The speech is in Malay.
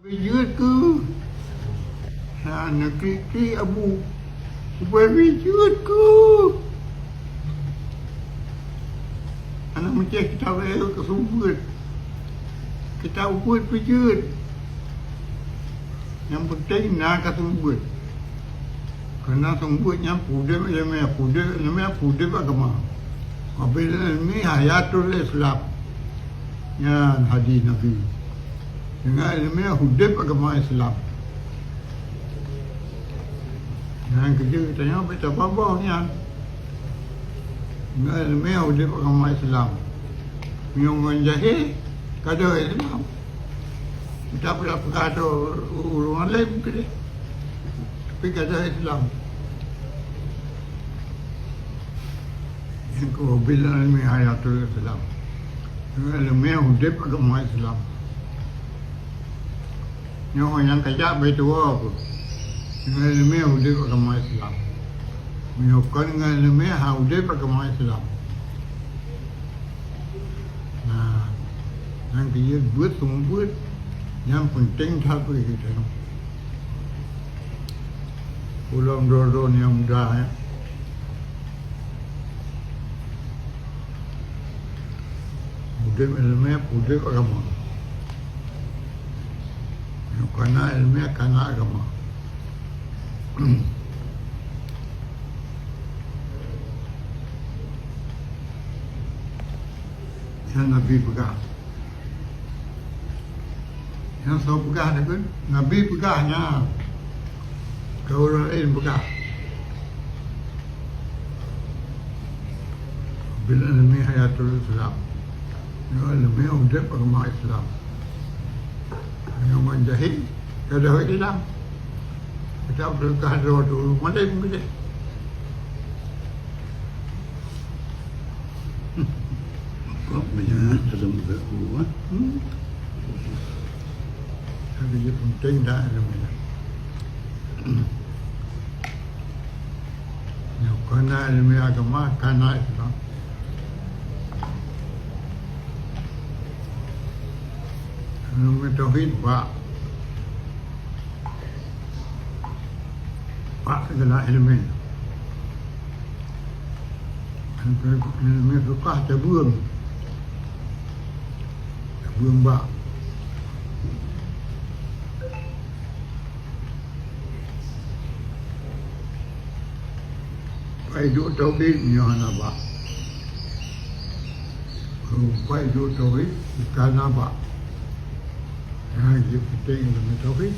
Wujud ke? Nak klik abu. Supaya wujud ke? Anak macam kita rela ke sumber. Kita buat wujud. Yang penting nak ke sumber. Kerana sumbernya pudem pudem agama. Apabila ini hayatul Islam. Ya hadis Nabi. Dengan ilmiah hudib agama Islam. Yang kerja katanya baca babahnya. Dengan ilmiah hudib agama Islam. Minum jahil kada Islam. Kita pula ada orang lain mungkin. Tapi kada Islam. Yang bila ilmiah hayatul Islam. Dengan ilmiah hudib agama Islam. Yang kajak bertua aku. Dengan ilmiah hudib agama Islam. Menyokong dengan ilmiah hudib agama Islam. Nah, yang dia buat semua yang penting tak kita. Pulang dua yang muda ya. Hudib ilmiah hudib agama. Karena ilmiah karena agama. Yang Nabi pegang. Yang saya pegang ni pun Nabi pegangnya. Kau orang lain pegang. Bila ilmiah hayatul Islam. Ilmiah hudib agama Islam. Yang menjahit kada Islam. Kita berkah dulu mana mungkin. Kok banyak dalam berbuat. Tapi dia penting dah ilmiah. Yang kena ilmiah agama kena Islam. Ilmu tauhid Pak segala ilmu. Ilmu fiqh tabung. Tabung Pak. Faedah tauhid ni ana Pak. Faedah tauhid kana Pak. Yang penting ilmu tauhid.